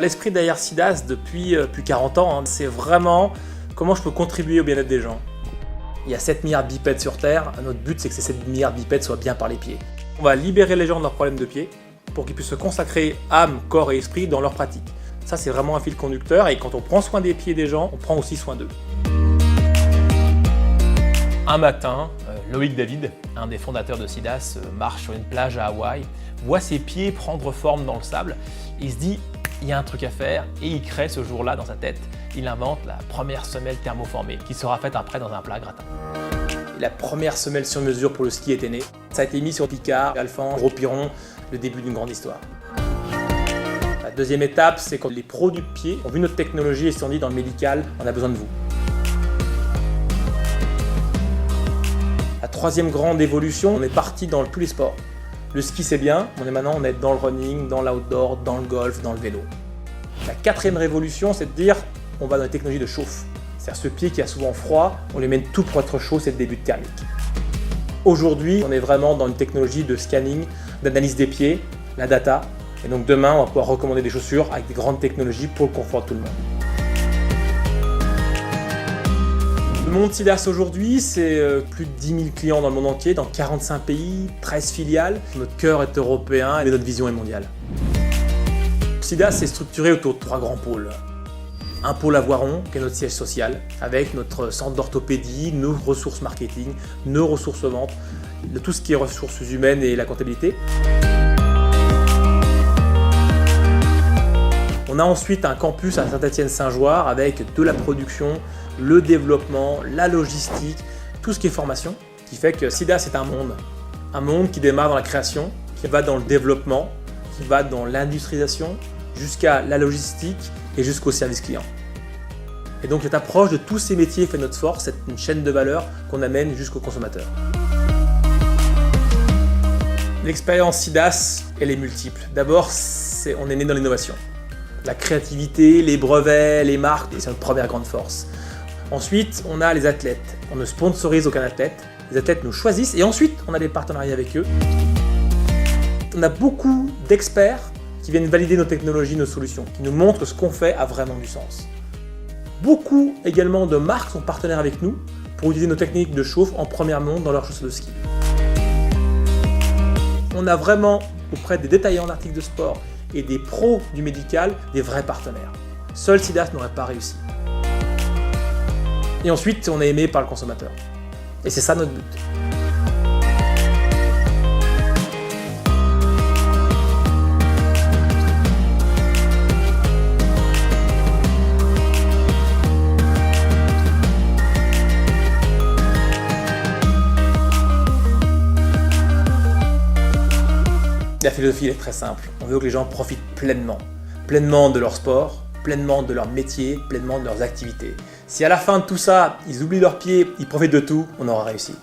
L'esprit derrière SIDAS depuis plus 40 ans, c'est vraiment comment je peux contribuer au bien-être des gens. Il y a 7 milliards de bipèdes sur Terre, notre but c'est que ces 7 milliards de bipèdes soient bien par les pieds. On va libérer les gens de leurs problèmes de pieds pour qu'ils puissent se consacrer âme, corps et esprit dans leur pratique. Ça c'est vraiment un fil conducteur et quand on prend soin des pieds des gens, on prend aussi soin d'eux. Un matin, Loïc David, un des fondateurs de SIDAS, marche sur une plage à Hawaï, voit ses pieds prendre forme dans le sable, il se dit il y a un truc à faire et il crée ce jour-là dans sa tête, il invente la première semelle thermoformée qui sera faite après dans un plat gratin. Et la première semelle sur mesure pour le ski était née. Ça a été mis sur Picard, Alphand, Gros Piron, le début d'une grande histoire. La deuxième étape, c'est quand les pros du pied ont vu notre technologie et se sont dit dans le médical, on a besoin de vous. La troisième grande évolution, on est parti dans tous les sports. Le ski c'est bien, on est dans le running, dans l'outdoor, dans le golf, dans le vélo. La quatrième révolution, c'est de dire on va dans les technologies de chauffe. C'est-à-dire ce pied qui a souvent froid, on lui mène tout pour être chaud, c'est le début de thermique. Aujourd'hui, on est vraiment dans une technologie de scanning, d'analyse des pieds, la data. Et donc demain, on va pouvoir recommander des chaussures avec des grandes technologies pour le confort de tout le monde. Le monde SIDAS aujourd'hui, c'est plus de 10 000 clients dans le monde entier, dans 45 pays, 13 filiales. Notre cœur est européen et notre vision est mondiale. SIDAS est structuré autour de 3 grands pôles. Un pôle à Voiron, qui est notre siège social, avec notre centre d'orthopédie, nos ressources marketing, nos ressources ventes, tout ce qui est ressources humaines et la comptabilité. On a ensuite un campus à Saint-Étienne-Saint-Joire avec de la production, le développement, la logistique, tout ce qui est formation, qui fait que SIDAS est un monde qui démarre dans la création, qui va dans le développement, qui va dans l'industrialisation, jusqu'à la logistique et jusqu'au service client. Et donc cette approche de tous ces métiers fait notre force, c'est une chaîne de valeur qu'on amène jusqu'au consommateur. L'expérience SIDAS, elle est multiple. D'abord, on est né dans l'innovation. La créativité, les brevets, les marques, c'est notre première grande force. Ensuite, on a les athlètes. On ne sponsorise aucun athlète. Les athlètes nous choisissent et ensuite, on a des partenariats avec eux. On a beaucoup d'experts qui viennent valider nos technologies, nos solutions, qui nous montrent que ce qu'on fait a vraiment du sens. Beaucoup également de marques sont partenaires avec nous pour utiliser nos techniques de chauffe en première monte dans leurs chaussures de ski. On a vraiment, auprès des détaillants d'articles de sport et des pros du médical, des vrais partenaires. Seul SIDAS n'aurait pas réussi. Et ensuite, on est aimé par le consommateur. Et c'est ça notre but. La philosophie est très simple. On veut que les gens profitent pleinement de leur sport, pleinement de leur métier, pleinement de leurs activités. Si à la fin de tout ça, ils oublient leurs pieds, ils profitent de tout, on aura réussi.